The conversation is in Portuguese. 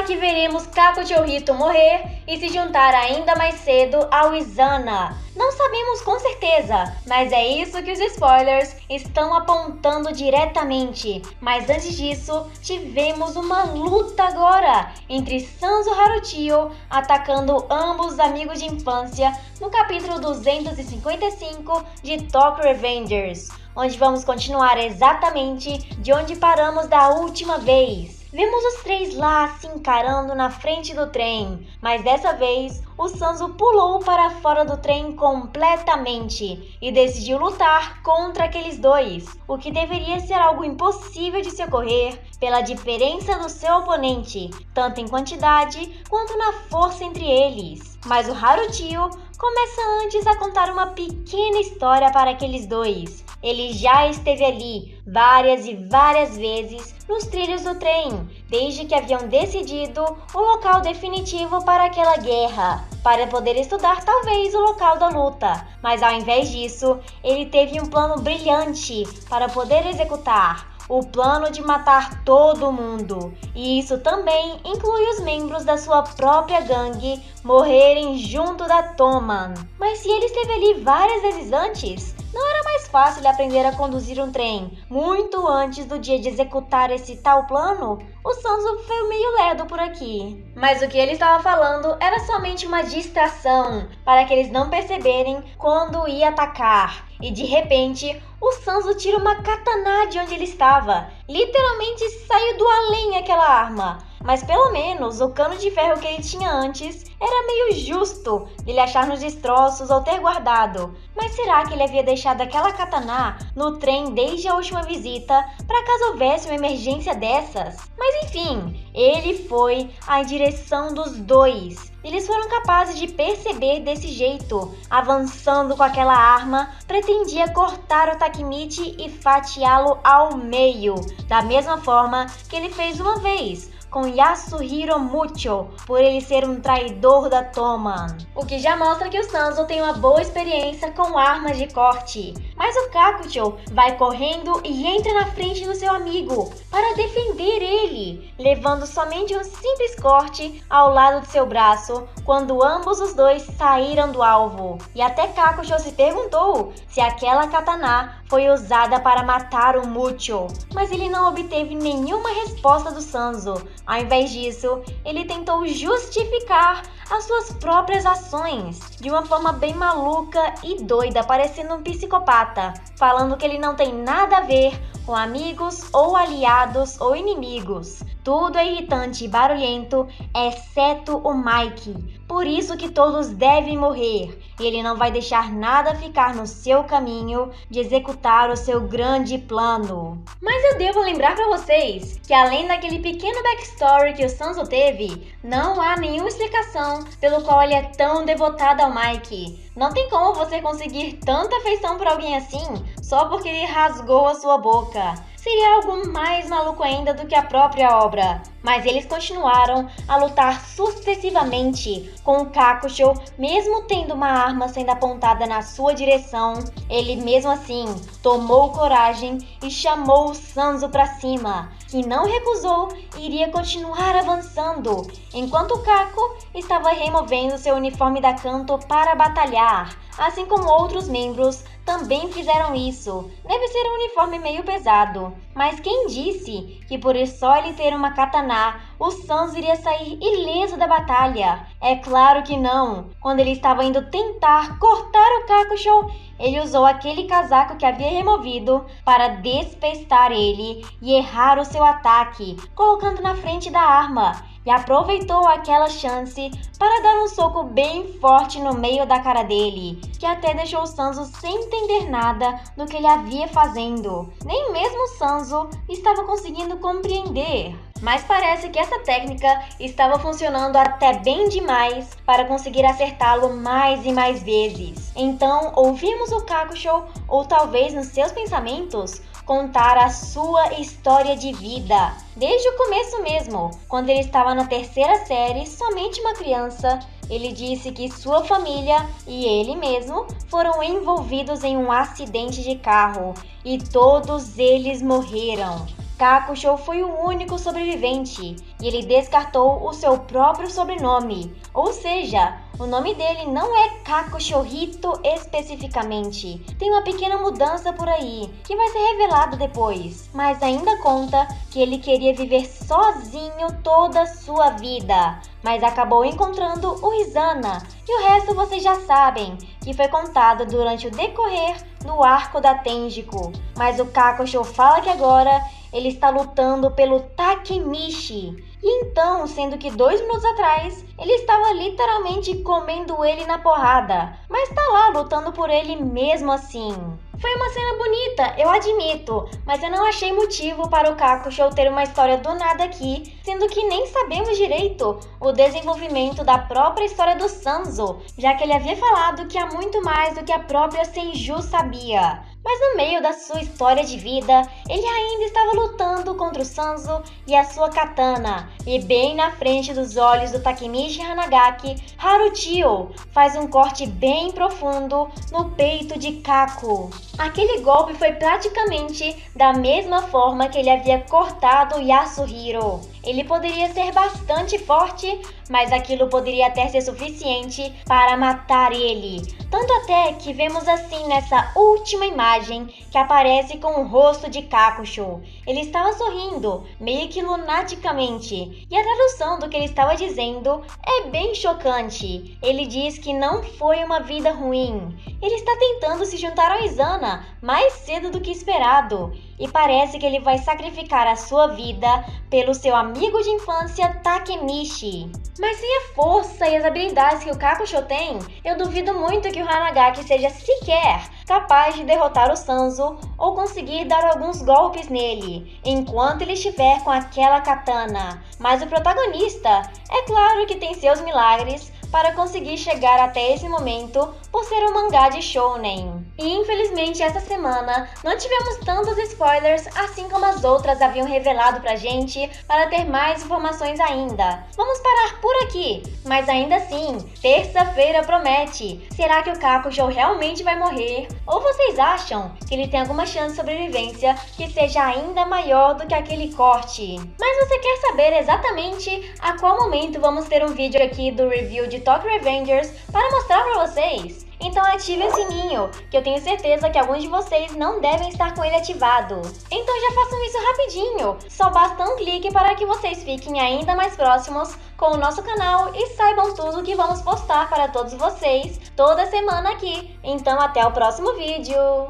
que veremos Kakuto Hito morrer e se juntar ainda mais cedo ao Izana. Não sabemos com certeza, mas é isso que os spoilers estão apontando diretamente. Mas antes disso, tivemos uma luta agora entre Sanzo Haruchio atacando ambos os amigos de infância no capítulo 255 de Tokyo Revengers, onde vamos continuar exatamente de onde paramos da última vez. Vemos os três lá se encarando na frente do trem, mas dessa vez o Sanzo pulou para fora do trem completamente e decidiu lutar contra aqueles dois, o que deveria ser algo impossível de se ocorrer pela diferença do seu oponente, tanto em quantidade quanto na força entre eles. Mas o Haruchio começa antes a contar uma pequena história para aqueles dois. Ele já esteve ali várias e várias vezes nos trilhos do trem, desde que haviam decidido o local definitivo para aquela guerra, para poder estudar talvez o local da luta. Mas ao invés disso, ele teve um plano brilhante para poder executar. O plano de matar todo mundo. E isso também inclui os membros da sua própria gangue morrerem junto da Toman. Mas se ele esteve ali várias vezes antes, não era mais fácil aprender a conduzir um trem muito antes do dia de executar esse tal plano? O Sanzo foi meio lerdo por aqui. Mas o que ele estava falando era somente uma distração, para que eles não perceberem quando ia atacar. E de repente, o Sanzo tira uma katana de onde ele estava. Literalmente saiu do além aquela arma. Mas pelo menos o cano de ferro que ele tinha antes era meio justo dele achar nos destroços ou ter guardado. Mas será que ele havia deixado aquela katana no trem desde a última visita para caso houvesse uma emergência dessas? Mas enfim, ele foi à direção dos dois. Eles foram capazes de perceber desse jeito. Avançando com aquela arma, pretendia cortar o Takemichi e fatiá-lo ao meio, da mesma forma que ele fez uma vez com Yasuhiro Mucho, por ele ser um traidor da Toman. O que já mostra que o Sanzo tem uma boa experiência com armas de corte. Mas o Kakuto vai correndo e entra na frente do seu amigo para defender ele, levando somente um simples corte ao lado de seu braço quando ambos os dois saíram do alvo. E até Kakuto se perguntou se aquela katana foi usada para matar o Mucho, mas ele não obteve nenhuma resposta do Sanzo. Ao invés disso, ele tentou justificar as suas próprias ações de uma forma bem maluca e doida, parecendo um psicopata, falando que ele não tem nada a ver com amigos ou aliados ou inimigos. Tudo é irritante e barulhento, exceto o Mike. Por isso que todos devem morrer. E ele não vai deixar nada ficar no seu caminho de executar o seu grande plano. Mas eu devo lembrar para vocês que além daquele pequeno backstory que o Sanzo teve, não há nenhuma explicação pelo qual ele é tão devotado ao Mike. Não tem como você conseguir tanta afeição por alguém assim só porque ele rasgou a sua boca. Seria algo mais maluco ainda do que a própria obra. Mas eles continuaram a lutar sucessivamente com o Kakuto, mesmo tendo uma arma sendo apontada na sua direção. Ele mesmo assim tomou coragem e chamou o Sanzo para cima, que não recusou e iria continuar avançando, enquanto o Kako estava removendo seu uniforme da Kanto para batalhar, assim como outros membros também fizeram isso. Deve ser um uniforme meio pesado, mas quem disse que por só ele ter uma katana, o Sanzo iria sair ileso da batalha? É claro que não. Quando ele estava indo tentar cortar o Kakusho, ele usou aquele casaco que havia removido para despestar ele e errar o seu ataque, colocando na frente da arma. E aproveitou aquela chance para dar um soco bem forte no meio da cara dele, que até deixou o Sanzo sem entender nada do que ele havia fazendo. Nem mesmo o Sanzo estava conseguindo compreender. Mas parece que essa técnica estava funcionando até bem demais para conseguir acertá-lo mais e mais vezes. Então ouvimos o Kakusho, ou talvez nos seus pensamentos, contar a sua história de vida. Desde o começo mesmo, quando ele estava na terceira série, somente uma criança, ele disse que sua família e ele mesmo foram envolvidos em um acidente de carro e todos eles morreram. Kakusho foi o único sobrevivente e ele descartou o seu próprio sobrenome, ou seja, o nome dele não é Kakushohito especificamente. Tem uma pequena mudança por aí, que vai ser revelado depois, mas ainda conta que ele queria viver sozinho toda a sua vida, mas acabou encontrando o Izana, e o resto vocês já sabem, que foi contado durante o decorrer do arco da Tenjiku. Mas o Kakusho fala que agora ele está lutando pelo Takemichi. E então, sendo que 2 minutos atrás, ele estava literalmente comendo ele na porrada, mas tá lá lutando por ele mesmo assim. Foi uma cena bonita, eu admito, mas eu não achei motivo para o Kakusho ter uma história do nada aqui, sendo que nem sabemos direito o desenvolvimento da própria história do Sanzo, já que ele havia falado que há muito mais do que a própria Senju sabia. Mas no meio da sua história de vida, ele ainda estava lutando contra o Sanzo e a sua katana, e bem na frente dos olhos do Takemichi Hanagaki, Haruchio faz um corte bem profundo no peito de Kaku. Aquele golpe foi praticamente da mesma forma que ele havia cortado Yasuhiro. Ele poderia ser bastante forte, mas aquilo poderia até ser suficiente para matar ele. Tanto até que vemos assim nessa última imagem que aparece com o rosto de Kakusho. Ele estava sorrindo, meio que lunaticamente, e a tradução do que ele estava dizendo é bem chocante. Ele diz que não foi uma vida ruim. Ele está tentando se juntar ao Izana mais cedo do que esperado, e parece que ele vai sacrificar a sua vida pelo seu amigo de infância Takemichi. Mas sem a força e as habilidades que o Kakusho tem, eu duvido muito que o Hanagaki seja sequer capaz de derrotar o Sanzo ou conseguir dar alguns golpes nele, enquanto ele estiver com aquela katana. Mas o protagonista, é claro que tem seus milagres para conseguir chegar até esse momento por ser um mangá de shounen. E infelizmente essa semana não tivemos tantos spoilers assim como as outras haviam revelado pra gente para ter mais informações ainda. Vamos parar por aqui, mas ainda assim, terça-feira promete. Será que o Kakusho realmente vai morrer? Ou vocês acham que ele tem alguma chance de sobrevivência que seja ainda maior do que aquele corte? Mas você quer saber exatamente a qual momento vamos ter um vídeo aqui do review de Tokyo Revengers para mostrar pra vocês? Então ative o sininho, que eu tenho certeza que alguns de vocês não devem estar com ele ativado. Então já façam isso rapidinho, só basta um clique para que vocês fiquem ainda mais próximos com o nosso canal e saibam tudo que vamos postar para todos vocês toda semana aqui. Então até o próximo vídeo!